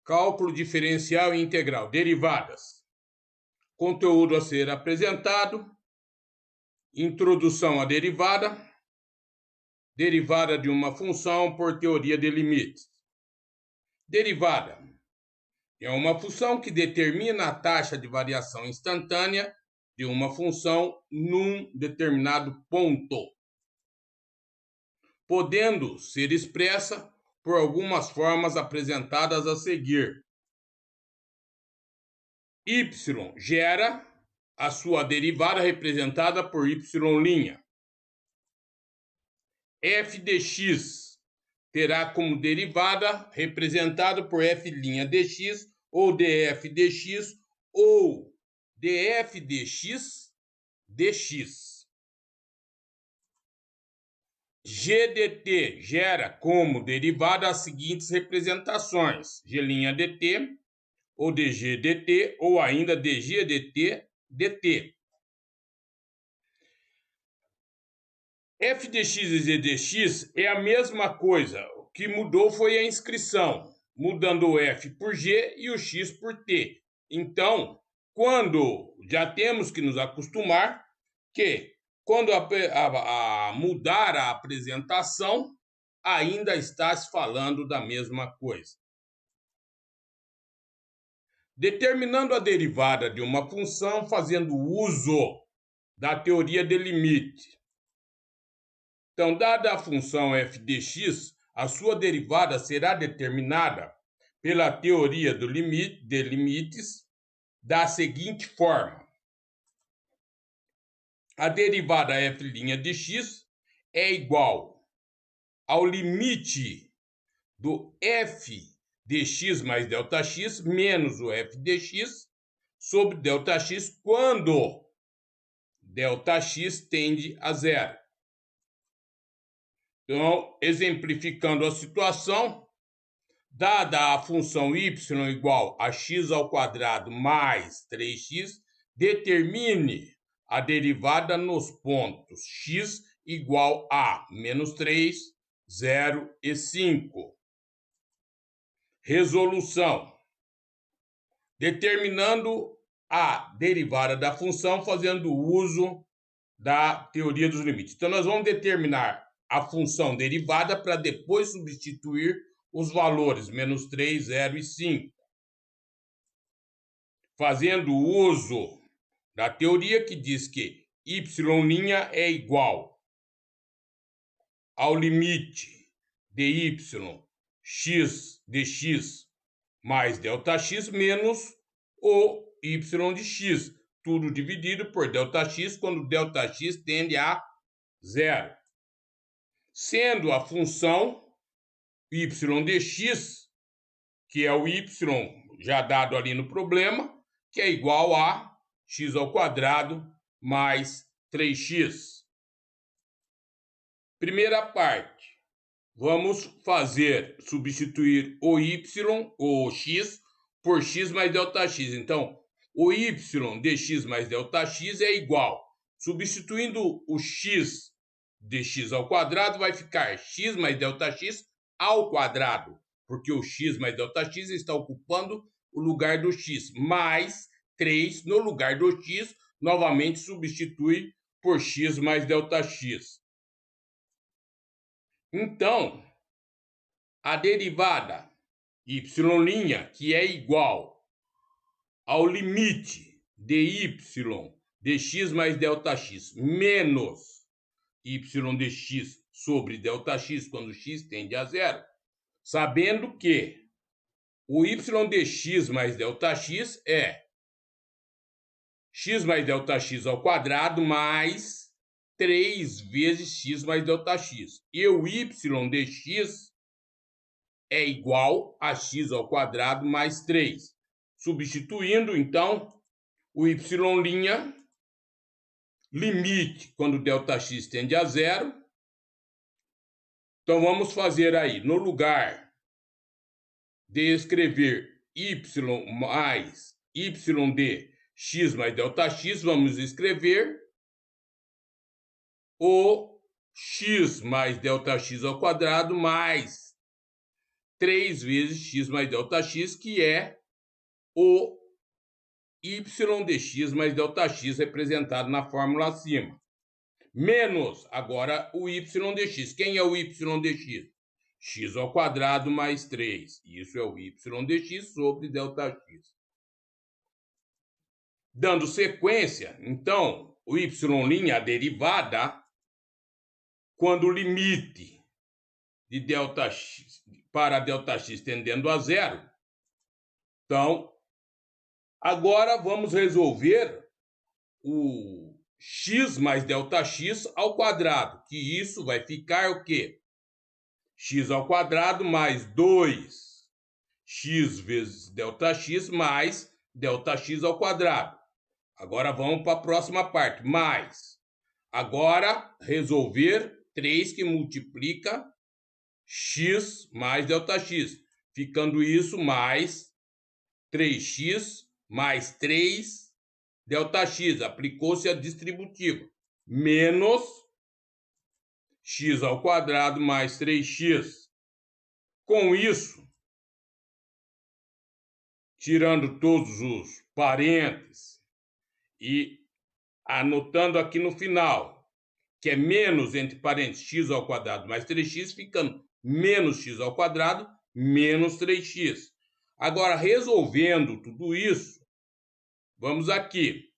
Cálculo diferencial e integral. Derivadas. Conteúdo a ser apresentado. Introdução à derivada. Derivada de uma função por teoria de limites. Derivada é uma função que determina a taxa de variação instantânea de uma função num determinado ponto, podendo ser expressa por algumas formas apresentadas a seguir. Y gera a sua derivada representada por y'. F de x terá como derivada representada por f' dx ou df dx ou df dx dx. G dt gera como derivada as seguintes representações: g' dt ou dg dt ou ainda dg dt dt. F dx e z dx é a mesma coisa. O que mudou foi a inscrição, mudando o f por g e o x por t. Então, quando já temos que nos acostumar que quando mudar a apresentação, ainda está se falando da mesma coisa. Determinando a derivada de uma função fazendo uso da teoria de limite. Então, dada a função f de x, a sua derivada será determinada pela teoria de limites da seguinte forma. A derivada f' de x é igual ao limite do f de x mais ΔX menos o f de x sobre ΔX quando ΔX tende a zero. Então, exemplificando a situação, dada a função y igual a x² mais 3x, determine a derivada nos pontos x igual a menos 3, 0 e 5. Resolução. Determinando a derivada da função fazendo uso da teoria dos limites. Então, nós vamos determinar a função derivada para depois substituir os valores menos 3, 0 e 5. Fazendo uso da teoria que diz que y' é igual ao limite de y x dx mais ΔX menos o y de x, tudo dividido por ΔX quando ΔX tende a zero. Sendo a função y dx, que é o y já dado ali no problema, que é igual a x² mais 3x. Primeira parte. Vamos substituir o y, o x, por x mais ΔX. Então, o y dx mais ΔX é igual. Substituindo o x dx ao quadrado, vai ficar x mais ΔX ao quadrado, porque o x mais ΔX está ocupando o lugar do x, mais 3 no lugar do x, novamente substitui por x mais ΔX. Então, a derivada y', que é igual ao limite de y dx mais ΔX menos y dx sobre ΔX quando x tende a zero, sabendo que o y dx mais ΔX é x mais ΔX ao quadrado mais 3 vezes x mais ΔX. E o y dx é igual a x ao quadrado mais 3. Substituindo, então, o y', limite quando ΔX tende a zero. Então, vamos fazer aí, no lugar de escrever y mais y de x mais ΔX, vamos escrever o x mais ΔX ao quadrado mais 3 vezes x mais ΔX, que é o y dx mais ΔX representado na fórmula acima. Menos, agora, o y dx. Quem é o y dx? X ao quadrado mais 3. Isso é o y dx sobre ΔX. Dando sequência, então, o y', a derivada, quando o limite de ΔX para ΔX tendendo a zero. Então, agora vamos resolver o x mais ΔX ao quadrado, que isso vai ficar o quê? X ao quadrado mais 2x vezes ΔX mais ΔX ao quadrado. Agora vamos para a próxima parte, mais. Agora, resolver 3 que multiplica x mais ΔX, ficando isso mais 3x mais 3 ΔX, aplicou-se a distributiva, menos x ao quadrado mais 3x. Com isso, tirando todos os parênteses e anotando aqui no final, que é menos entre parênteses x ao quadrado mais 3x, ficando menos x ao quadrado menos 3x. Agora, resolvendo tudo isso, vamos aqui.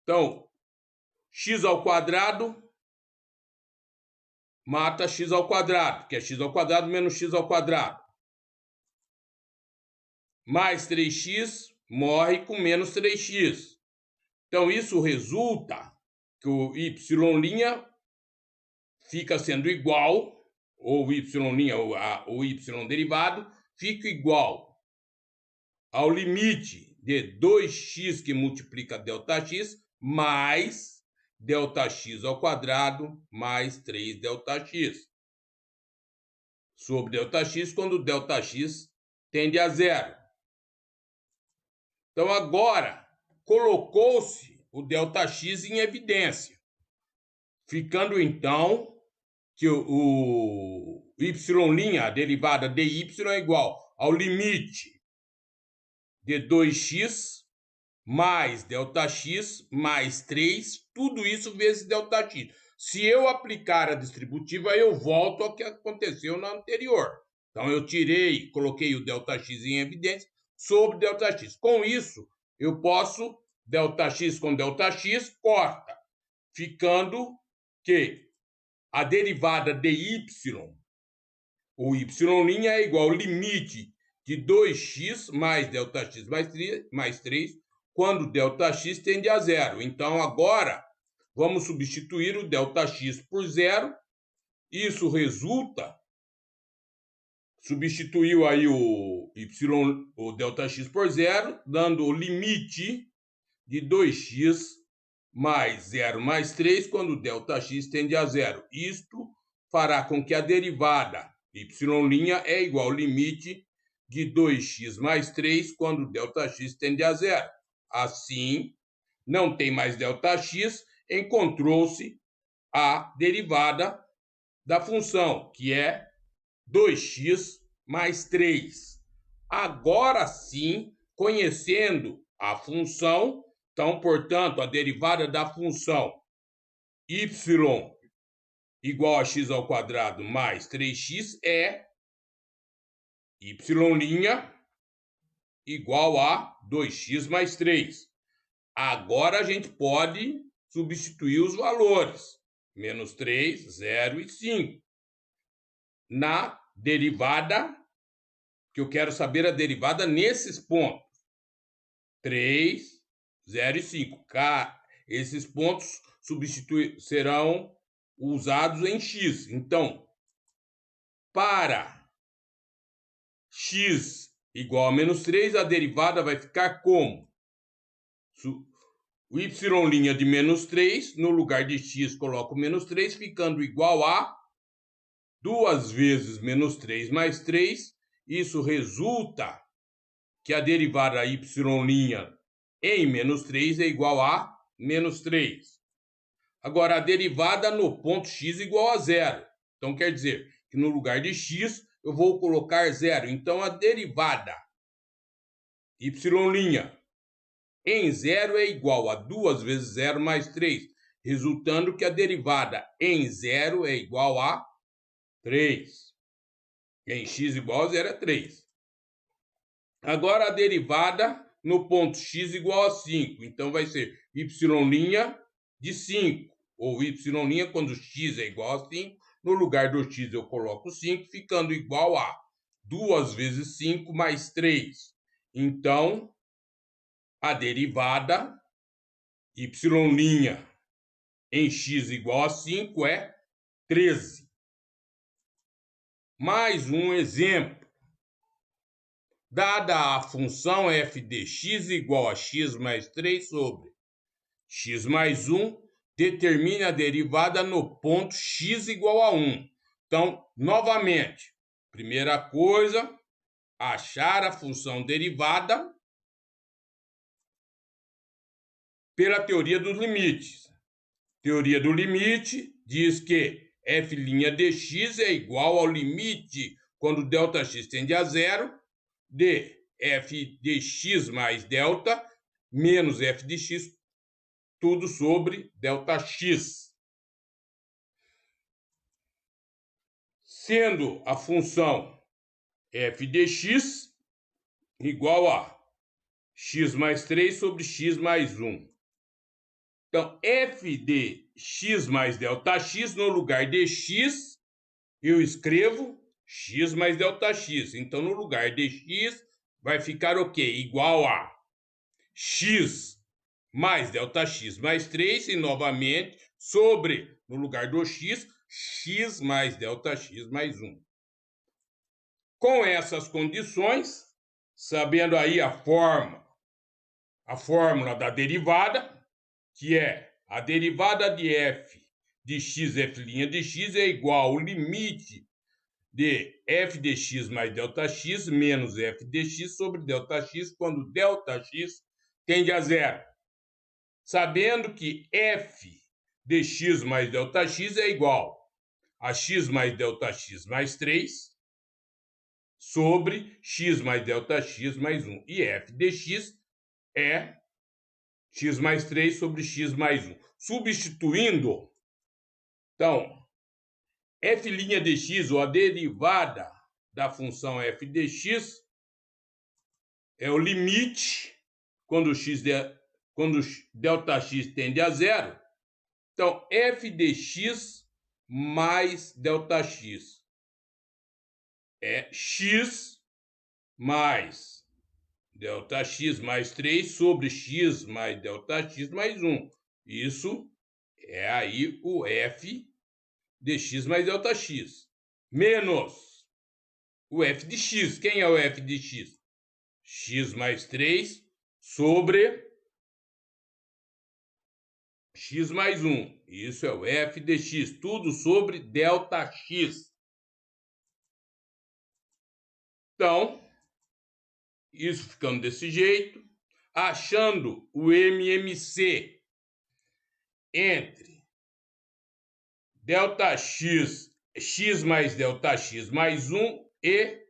Então, x ao quadrado mata x ao quadrado, que é x ao quadrado menos x ao quadrado. Mais 3x morre com menos 3x. Então, isso resulta que o y' fica sendo igual, ou o y' ou y derivado, fica igual ao limite de 2x que multiplica ΔX mais ΔX ao quadrado mais 3ΔX. Sobre ΔX, quando ΔX tende a zero. Então, agora, colocou-se o ΔX em evidência, ficando, então, que o y', a derivada dy, é igual ao limite de 2x mais ΔX mais 3, tudo isso vezes ΔX. Se eu aplicar a distributiva, eu volto ao que aconteceu na anterior. Então, eu tirei, coloquei o ΔX em evidência sobre ΔX. Com isso, eu posso, ΔX com ΔX, corta, ficando que a derivada de y, o y' é igual ao limite de 2x mais ΔX mais 3, quando ΔX tende a zero. Então, agora, vamos substituir o ΔX por zero. Isso resulta, substituiu aí o ΔX por zero, dando o limite de 2x mais 0 mais 3, quando ΔX tende a zero. Isto fará com que a derivada y' é igual ao limite de 2x mais 3, quando ΔX tende a zero. Assim, não tem mais ΔX, encontrou-se a derivada da função, que é 2x mais 3. Agora sim, conhecendo a função, então, portanto, a derivada da função y igual a x ao quadrado mais 3x é y' igual a 2x mais 3. Agora a gente pode substituir os valores. Menos 3, 0 e 5. Na derivada, que eu quero saber a derivada nesses pontos. 3, 0 e 5. Esses pontos serão usados em x. Então, para x igual a menos 3, a derivada vai ficar como? O y' de menos 3, no lugar de x, coloco menos 3, ficando igual a 2 vezes menos 3 mais 3. Isso resulta que a derivada y' em menos 3 é igual a menos 3. Agora, a derivada no ponto x igual a zero. Então, quer dizer que no lugar de x, eu vou colocar 0. Então, a derivada y' em 0 é igual a 2 vezes 0 mais 3, resultando que a derivada em 0 é igual a 3. Em x igual a 0 é 3. Agora, a derivada no ponto x igual a 5. Então, vai ser y' de 5. Ou y' quando x é igual a 5. No lugar do x eu coloco 5, ficando igual a 2 vezes 5 mais 3. Então, a derivada y' em x igual a 5 é 13. Mais um exemplo. Dada a função f de x igual a x mais 3 sobre x mais 1, determine a derivada no ponto x igual a 1. Então, novamente, primeira coisa, achar a função derivada pela teoria dos limites. Teoria do limite diz que f' de x é igual ao limite quando ΔX tende a 0, de f de x mais delta menos f de x, tudo sobre ΔX. Sendo a função f de x igual a x mais 3 sobre x mais 1. Então, f de x mais ΔX, no lugar de x, eu escrevo x mais ΔX. Então, no lugar de x, vai ficar o quê? Igual a x mais ΔX mais 3, e novamente, sobre, no lugar do x, x mais ΔX mais 1. Com essas condições, sabendo aí a fórmula da derivada, que é a derivada de f de x, f' de x, é igual ao limite de f de x mais ΔX menos f de x sobre ΔX, quando ΔX tende a 0. Sabendo que f de x mais ΔX é igual a x mais ΔX mais 3 sobre x mais ΔX mais 1. E f de x é x mais 3 sobre x mais 1. Substituindo, então, f' de x, ou a derivada da função f de x, é o limite quando ΔX tende a 0. Então, f de x mais ΔX é x mais ΔX mais 3 sobre x mais ΔX mais 1. Isso é aí o f de x mais ΔX. Menos o f de x. Quem é o f de x? X mais 3 sobre x mais 1. Isso é o f de x. Tudo sobre ΔX. Então, isso ficando desse jeito, achando o MMC entre ΔX, x mais ΔX mais 1 e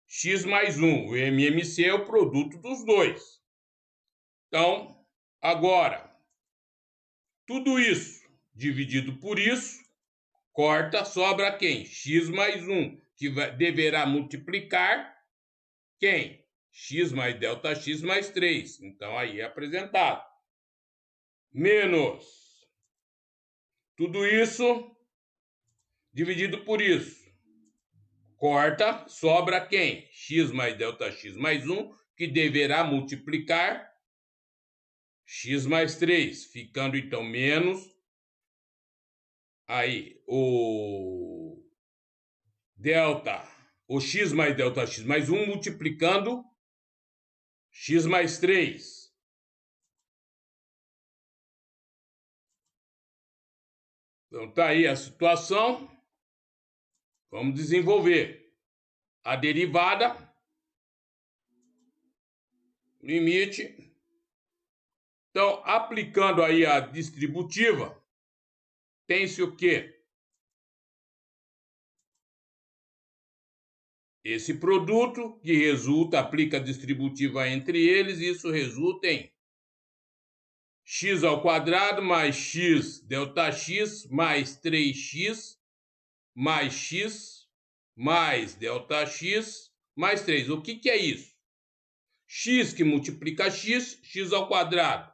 x mais 1. O MMC é o produto dos dois. Então, agora, tudo isso dividido por isso, corta, sobra quem? X mais 1, que deverá multiplicar quem? X mais ΔX mais 3. Então, aí é apresentado. Menos tudo isso dividido por isso. Corta, sobra quem? X mais ΔX mais 1, que deverá multiplicar x mais 3, ficando então menos aí o x mais ΔX mais 1 multiplicando x mais 3. Então tá aí a situação. Vamos desenvolver a derivada, limite. Então, aplicando aí a distributiva, tem-se o quê? esse produto, que resulta, aplica a distributiva entre eles, isso resulta em x ao quadrado mais x delta x mais 3x mais x mais delta x mais 3. O que é isso? X que multiplica x, x ao quadrado.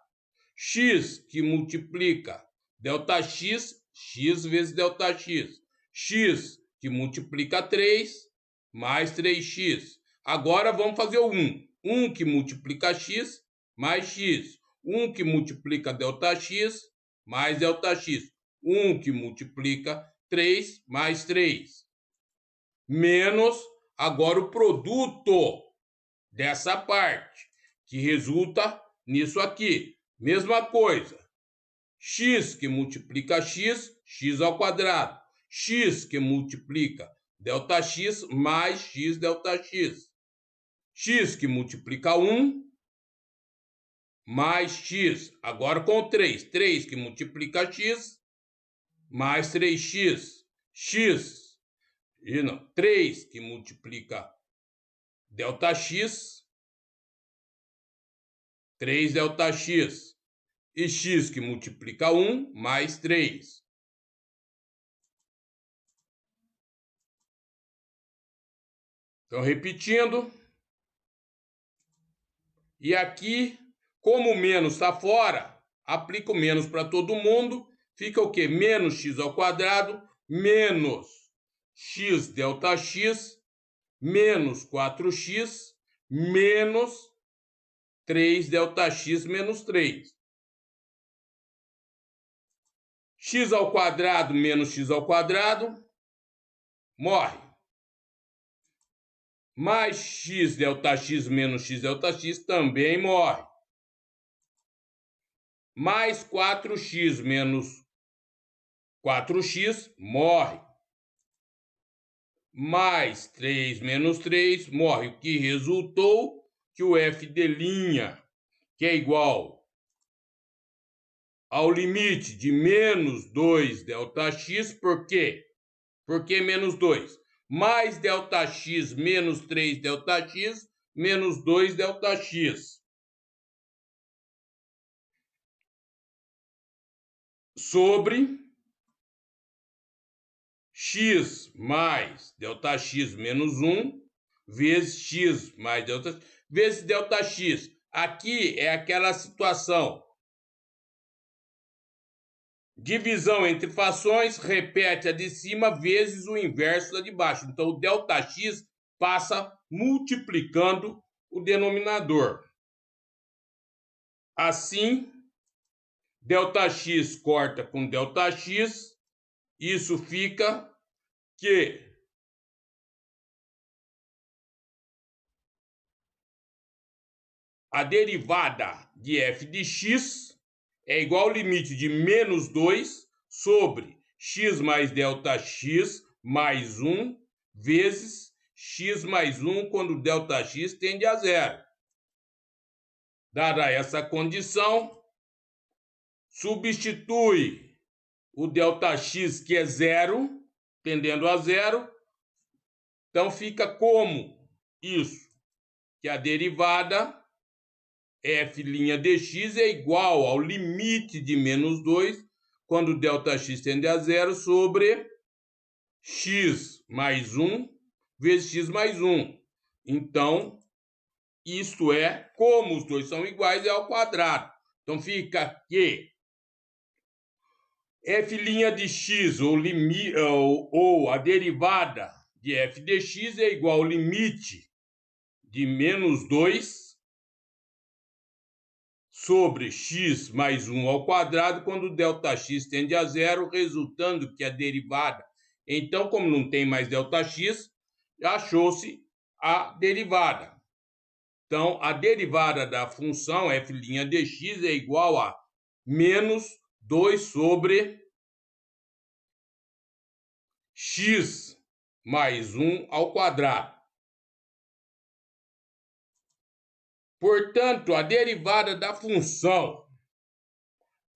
X que multiplica delta x, x vezes delta x. X que multiplica 3, mais 3x. Agora vamos fazer o 1. 1 que multiplica x, mais x. 1 que multiplica delta x, mais delta x. 1 que multiplica 3, mais 3. Menos, agora o produto dessa parte, que resulta nisso aqui. Mesma coisa. X que multiplica x, x ao quadrado. X que multiplica delta x mais x delta x. X que multiplica 1 mais x. Agora com 3. 3 que multiplica x mais 3x. X. E não, 3 que multiplica delta x. 3 delta x. E x que multiplica 1 mais 3. Então, repetindo. E aqui, como o menos está fora, aplica o menos para todo mundo. Fica o quê? Menos x ao quadrado, menos x delta x, menos 4x, menos 3 delta x menos 3. X ao quadrado menos x ao quadrado, morre. Mais x delta x menos x delta x também morre. Mais 4x menos 4x morre. Mais 3 menos 3 morre. O que resultou que o f de', que é igual ao limite de menos 2 delta x, por quê? Por que menos 2? Mais delta x menos 3 delta x menos 2 delta x. Sobre x mais delta x menos 1 vezes x mais delta x vezes delta x. Aqui é aquela situação. Divisão entre frações, repete a de cima vezes o inverso da de baixo. Então, o delta x passa multiplicando o denominador. Assim, delta x corta com delta x, isso fica que a derivada de f de x é igual ao limite de menos 2 sobre x mais delta x mais 1 vezes x mais 1 quando delta x tende a zero. Dada essa condição, substitui o delta x, que é zero, tendendo a zero. Então, fica como isso, que a derivada f' de x é igual ao limite de menos 2, quando ΔX tende a zero, sobre x mais 1 vezes x mais 1. Então, isto é, como os dois são iguais, é ao quadrado. Então, fica que f' de x, ou a derivada de f de x é igual ao limite de menos 2 sobre x mais 1 ao quadrado, quando ΔX tende a zero, resultando que a derivada... Então, como não tem mais ΔX, achou-se a derivada. Então, a derivada da função f' de x é igual a menos 2 sobre x mais 1 ao quadrado. Portanto, a derivada da função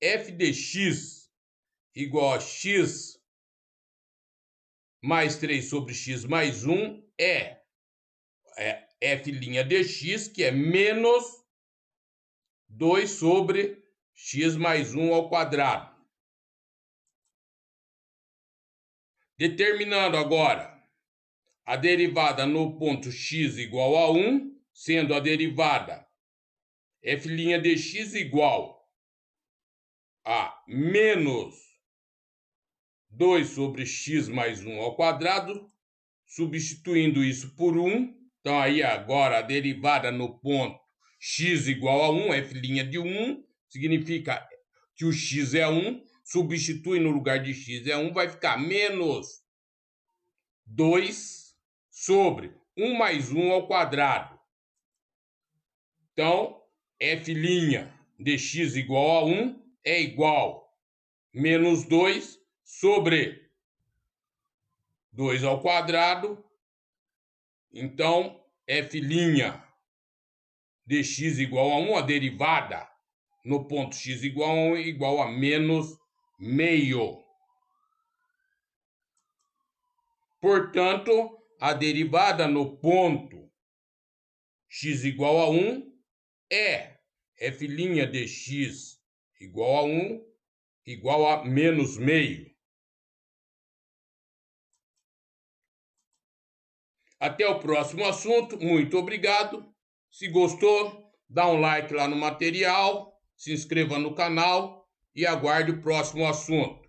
f de x igual a x mais 3 sobre x mais 1 é f' dx, que é menos 2 sobre x mais 1 ao quadrado. Determinando agora a derivada no ponto x igual a 1, sendo a derivada f' dx igual a menos 2 sobre x mais 1 ao quadrado, substituindo isso por 1. Então, aí agora a derivada no ponto x igual a 1, f' de 1, significa que o x é 1, substitui no lugar de x é 1, vai ficar menos 2 sobre 1 mais 1 ao quadrado. Então, f' de x igual a 1 é igual a menos 2 sobre 2 ao quadrado. Então, f' de x igual a 1, a derivada no ponto x igual a 1, igual a menos meio. Portanto, a derivada no ponto x igual a 1 é f' de x igual a 1 igual a menos meio. Até o próximo assunto. Muito obrigado. Se gostou, dá um like lá no material, se inscreva no canal e aguarde o próximo assunto.